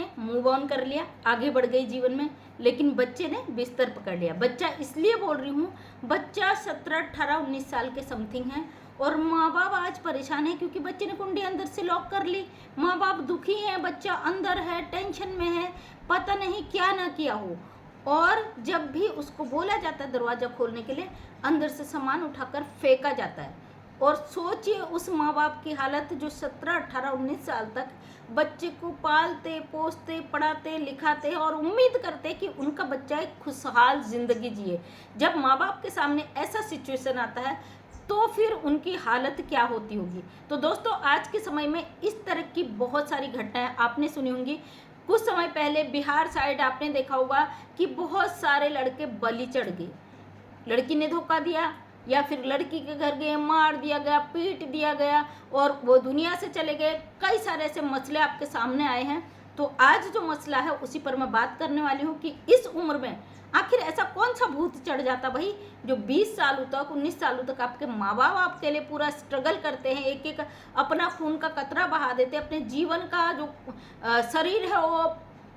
ने move on कर लिया, आगे बढ़ गई जीवन में, लेकिन बच्चे ने बिस्तर पकड़ लिया। बच्चा इसलिए बोल रही हूँ, बच्चा 17, 18, 19 साल के समथिंग है और माँ बाप आज परेशान है क्योंकि बच्चे ने कुंडी अंदर से लॉक कर ली। माँ बाप दुखी हैं, बच्चा अंदर है, टेंशन में है, पता नहीं क्या ना किया हो। और जब भी उसको बोला जाता है दरवाज़ा खोलने के लिए, अंदर से सामान उठाकर फेंका जाता है। और सोचिए उस माँ बाप की हालत जो 17, 18, 19 साल तक बच्चे को पालते पोसते पढ़ाते लिखाते और उम्मीद करते कि उनका बच्चा एक खुशहाल ज़िंदगी जिए। जब माँ बाप के सामने ऐसा सिचुएशन आता है तो फिर उनकी हालत क्या होती होगी। तो दोस्तों, आज के समय में इस तरह की बहुत सारी घटनाएं आपने सुनी होंगी। कुछ समय पहले बिहार साइड आपने देखा होगा कि बहुत सारे लड़के बलि चढ़ गए। लड़की ने धोखा दिया या फिर लड़की के घर गए, मार दिया गया, पीट दिया गया और वो दुनिया से चले गए। कई सारे ऐसे मसले आपके सामने आए हैं। तो आज जो मसला है उसी पर मैं बात करने वाली हूँ कि इस उम्र में आखिर ऐसा कौन सा भूत चढ़ जाता भाई, जो 20 सालों तक 19 सालों तक आपके माँ बाप आपके लिए पूरा स्ट्रगल करते हैं, एक एक अपना खून का कतरा बहा देते, अपने जीवन का जो शरीर है वो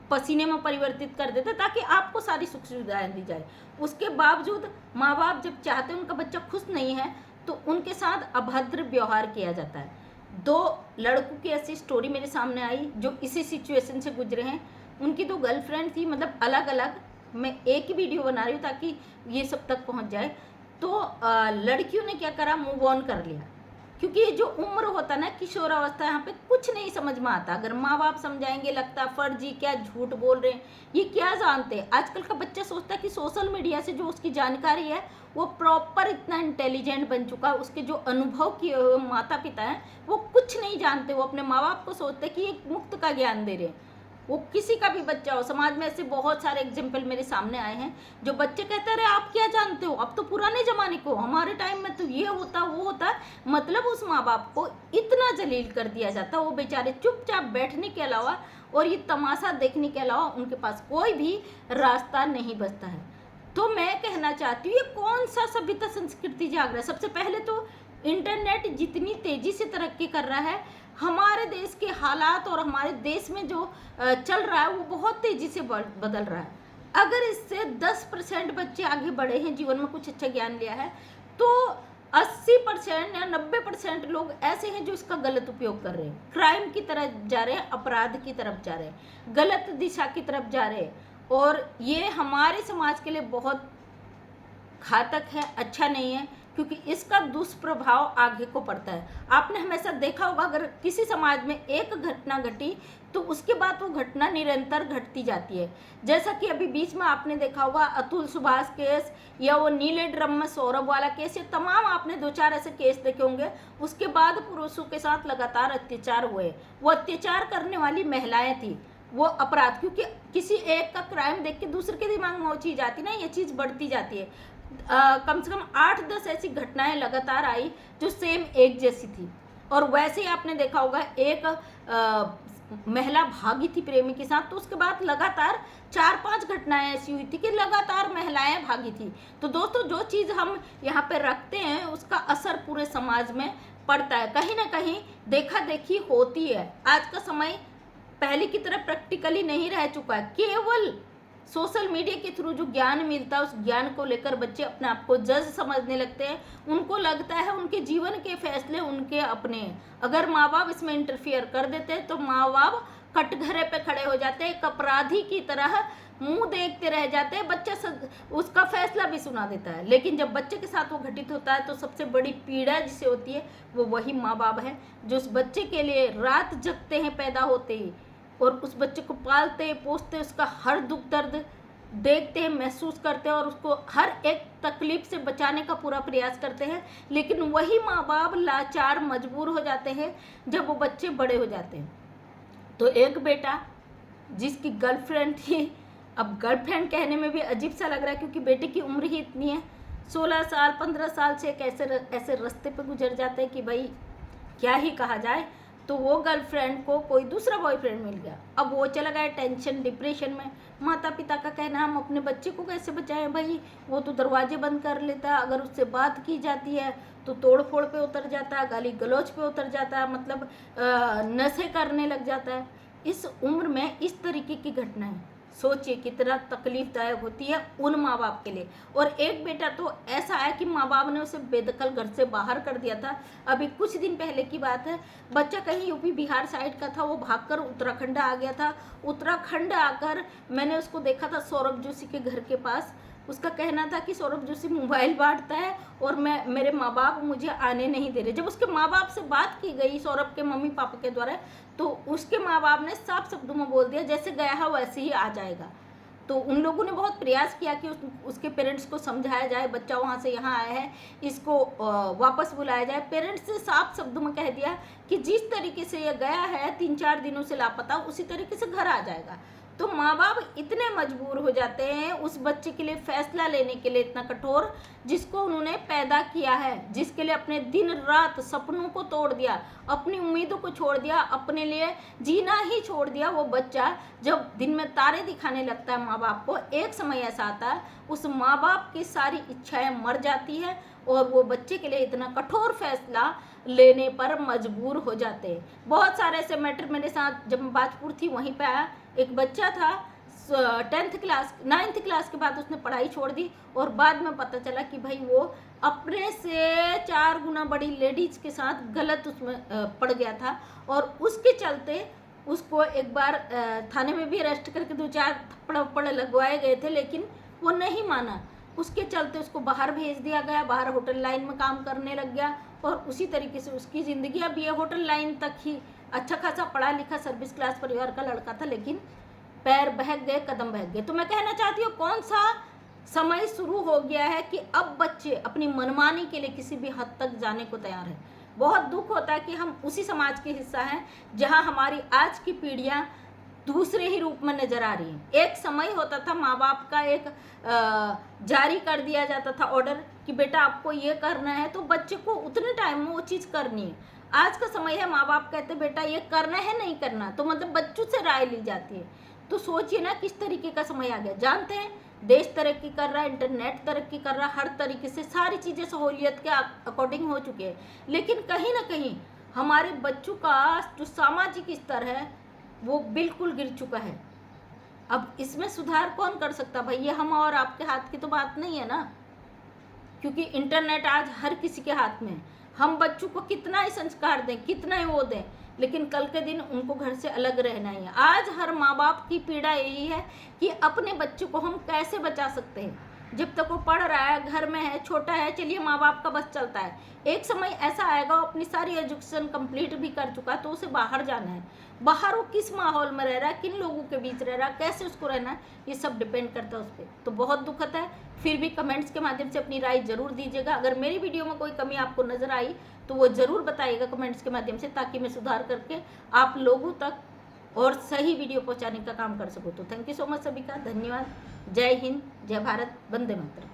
पसीने में परिवर्तित कर देते ताकि आपको सारी सुख सुविधाएं दी जाए। उसके बावजूद माँ बाप जब चाहते हैं उनका बच्चा खुश नहीं है तो उनके साथ अभद्र व्यवहार किया जाता है। 2 लड़कों की ऐसी स्टोरी मेरे सामने आई जो इसी सिचुएशन से गुजरे हैं। उनकी 2 गर्लफ्रेंड थी, मतलब अलग अलग। मैं एक ही वीडियो बना रही हूँ ताकि ये सब तक पहुँच जाए। तो लड़कियों ने क्या करा, मूव ऑन कर लिया, क्योंकि ये जो उम्र होता है ना किशोरावस्था, यहाँ पे कुछ नहीं समझ में आता। अगर माँ बाप समझाएंगे लगता फर्जी, क्या झूठ बोल रहे हैं, ये क्या जानते हैं। आजकल का बच्चा सोचता है कि सोशल मीडिया से जो उसकी जानकारी है वो प्रॉपर इतना इंटेलिजेंट बन चुका है, उसके जो अनुभव किए हुए माता पिता हैं वो कुछ नहीं जानते। वो अपने माँ बाप को सोचते कि एक मुफ्त का ज्ञान दे रहे हैं। वो किसी का भी बच्चा हो, समाज में ऐसे बहुत सारे एग्जाम्पल मेरे सामने आए हैं जो बच्चे कहते रहे आप क्या जानते हो, अब तो पुराने जमाने को, हमारे टाइम में तो ये होता वो होता। मतलब उस माँ बाप को इतना जलील कर दिया जाता, वो बेचारे चुपचाप बैठने के अलावा और ये तमाशा देखने के अलावा उनके पास कोई भी रास्ता नहीं बचता है। तो मैं कहना चाहती हूँ ये कौन सा सभ्यता संस्कृति जाग रहा है। सबसे पहले तो इंटरनेट जितनी तेजी से तरक्की कर रहा है, हमारे देश के हालात और हमारे देश में जो चल रहा है वो बहुत तेजी से बदल रहा है। अगर इससे 10% बच्चे आगे बढ़े हैं, जीवन में कुछ अच्छा ज्ञान लिया है, तो 80% या 90% लोग ऐसे हैं जो इसका गलत उपयोग कर रहे हैं, क्राइम की तरफ जा रहे हैं, अपराध की तरफ जा रहे हैं, गलत दिशा की तरफ जा रहे हैं। और ये हमारे समाज के लिए बहुत घातक है, अच्छा नहीं है, क्योंकि इसका दुष्प्रभाव आगे को पड़ता है। आपने हमेशा देखा होगा अगर किसी समाज में एक घटना घटी तो उसके बाद वो घटना निरंतर घटती जाती है। जैसा कि अभी बीच में आपने देखा होगा अतुल सुभाष केस या वो नीले ड्रम में सौरभ वाला केस, ये तमाम आपने 2-4 ऐसे केस देखे होंगे। उसके बाद पुरुषों के साथ लगातार अत्याचार हुए। वो अत्याचार करने वाली महिलाएं थी, वो अपराध, क्योंकि किसी एक का क्राइम देख के दूसरे के दिमाग में वो चीज़ आती ना, ये चीज़ बढ़ती जाती है। कम से कम 8-10 ऐसी घटनाएं लगातार आई जो सेम एक जैसी थी। और वैसे ही आपने देखा होगा एक महिला भागी थी प्रेमी के साथ, तो उसके बाद लगातार 4-5 घटनाएं ऐसी हुई थी कि लगातार महिलाएं भागी थी। तो दोस्तों, जो चीज़ हम यहाँ पे रखते हैं उसका असर पूरे समाज में पड़ता है, कहीं ना कहीं देखा देखी होती है। आज का समय पहले की तरह प्रैक्टिकली नहीं रह चुका है। केवल सोशल मीडिया के थ्रू जो ज्ञान मिलता है उस ज्ञान को लेकर बच्चे अपने आप को जज समझने लगते हैं। उनको लगता है उनके जीवन के फैसले उनके अपने हैं। अगर माँ बाप इसमें इंटरफियर कर देते हैं तो माँ बाप कटघरे पे खड़े हो जाते हैं, एक अपराधी की तरह मुंह देखते रह जाते हैं। बच्चा उसका फैसला भी सुना देता है, लेकिन जब बच्चे के साथ वो घटित होता है तो सबसे बड़ी पीड़ा जिसे होती है वो वही माँ बाप है जो उस बच्चे के लिए रात जगते हैं पैदा होते ही, और उस बच्चे को पालते पोसते, उसका हर दुख दर्द देखते हैं, महसूस करते हैं और उसको हर एक तकलीफ से बचाने का पूरा प्रयास करते हैं। लेकिन वही माँ बाप लाचार मजबूर हो जाते हैं जब वो बच्चे बड़े हो जाते हैं। तो एक बेटा जिसकी गर्लफ्रेंड थी, अब गर्लफ्रेंड कहने में भी अजीब सा लग रहा है क्योंकि बेटे की उम्र ही इतनी है, 16 साल 15 साल से एक ऐसे रास्ते पे गुजर जाते हैं कि भाई क्या ही कहा जाए। तो वो गर्लफ्रेंड को कोई दूसरा बॉयफ्रेंड मिल गया, अब वो चला गया टेंशन डिप्रेशन में। माता पिता का कहना हम अपने बच्चे को कैसे बचाएं भाई, वो तो दरवाजे बंद कर लेता है, अगर उससे बात की जाती है तो तोड़ फोड़ पे उतर जाता है, गाली गलौज पे उतर जाता है, मतलब नशे करने लग जाता है। इस उम्र में इस तरीके की घटनाएं सोचिए कितना तकलीफदायक होती है उन माँ बाप के लिए। और एक बेटा तो ऐसा है कि माँ बाप ने उसे बेदखल घर से बाहर कर दिया था। अभी कुछ दिन पहले की बात है, बच्चा कहीं यूपी बिहार साइड का था, वो भागकर उत्तराखंड आ गया था। उत्तराखंड आकर मैंने उसको देखा था सौरभ जोशी के घर के पास। उसका कहना था कि सौरभ जोशी मोबाइल बांटता है और मेरे माँ बाप मुझे आने नहीं दे रहे। जब उसके माँ बाप से बात की गई सौरभ के मम्मी पापा के द्वारा, तो उसके माँ बाप ने साफ शब्दों में बोल दिया जैसे गया है वैसे ही आ जाएगा। तो उन लोगों ने बहुत प्रयास किया कि उसके पेरेंट्स को समझाया जाए, बच्चा वहाँ से यहाँ आया है, इसको वापस बुलाया जाए। पेरेंट्स ने साफ शब्दों में कह दिया कि जिस तरीके से ये गया है 3-4 दिनों से लापता, उसी तरीके से घर आ जाएगा। तो माँ बाप इतने मजबूर हो जाते हैं उस बच्चे के लिए फैसला लेने के लिए इतना कठोर, जिसको उन्होंने पैदा किया है, जिसके लिए अपने दिन रात सपनों को तोड़ दिया, अपनी उम्मीदों को छोड़ दिया, अपने लिए जीना ही छोड़ दिया। वो बच्चा जब दिन में तारे दिखाने लगता है माँ बाप को, एक समय ऐसा आता है उस माँ बाप की सारी इच्छाएं मर जाती है और वो बच्चे के लिए इतना कठोर फैसला लेने पर मजबूर हो जाते हैं। बहुत सारे ऐसे मैटर मेरे साथ, जब मैं बाजपुर थी वहीं पे आया। एक बच्चा था 9th क्लास के बाद उसने पढ़ाई छोड़ दी और बाद में पता चला कि भाई वो अपने से 4 गुना बड़ी लेडीज के साथ गलत उसमें पड़ गया था। और उसके चलते उसको एक बार थाने में भी अरेस्ट करके 2-4 थप्पड़ लगवाए गए थे, लेकिन वो नहीं माना। उसके चलते उसको बाहर भेज दिया गया, बाहर होटल लाइन में काम करने लग गया और उसी तरीके से उसकी ज़िंदगी अब ये होटल लाइन तक ही। अच्छा खासा पढ़ा लिखा सर्विस क्लास परिवार का लड़का था, लेकिन पैर बहक गए, कदम बहक गए। तो मैं कहना चाहती हूँ कौन सा समय शुरू हो गया है कि अब बच्चे अपनी मनमानी के लिए किसी भी हद तक जाने को तैयार है। बहुत दुख होता है कि हम उसी समाज के हिस्सा हैं जहाँ हमारी आज की पीढ़ियाँ दूसरे ही रूप में नजर आ रही है। एक समय होता था माँ बाप का एक जारी कर दिया जाता था ऑर्डर कि बेटा आपको ये करना है, तो बच्चे को उतने टाइम में वो चीज़ करनी है। आज का समय है माँ बाप कहते बेटा ये करना है नहीं करना, तो मतलब बच्चों से राय ली जाती है। तो सोचिए ना किस तरीके का समय आ गया। जानते हैं देश तरक्की कर रहा है, इंटरनेट तरक्की कर रहा है, हर तरीके से सारी चीज़ें सहूलियत के अकॉर्डिंग हो चुकी है, लेकिन कहीं ना कहीं हमारे बच्चों का जो सामाजिक स्तर है वो बिल्कुल गिर चुका है। अब इसमें सुधार कौन कर सकता भाई? ये हम और आपके हाथ की तो बात नहीं है ना, क्योंकि इंटरनेट आज हर किसी के हाथ में है। हम बच्चों को कितना ही संस्कार दें, कितना ही वो दें, लेकिन कल के दिन उनको घर से अलग रहना ही है। आज हर माँ बाप की पीड़ा यही है कि अपने बच्चों को हम कैसे बचा सकते हैं। जब तक वो पढ़ रहा है, घर में है, छोटा है, चलिए माँ बाप का बस चलता है। एक समय ऐसा आएगा वो अपनी सारी एजुकेशन कंप्लीट भी कर चुका है, तो उसे बाहर जाना है। बाहर वो किस माहौल में रह रहा है, किन लोगों के बीच रह रहा है, कैसे उसको रहना है, ये सब डिपेंड करता है उस पर। तो बहुत दुखद है। फिर भी कमेंट्स के माध्यम से अपनी राय जरूर दीजिएगा। अगर मेरी वीडियो में कोई कमी आपको नजर आई तो वो जरूर बताइएगा कमेंट्स के माध्यम से, ताकि मैं सुधार करके आप लोगों तक और सही वीडियो पहुंचाने का काम कर सकूं। तो थैंक यू सो मच सभी का, धन्यवाद। जय हिंद, जय भारत, वंदे मातरम।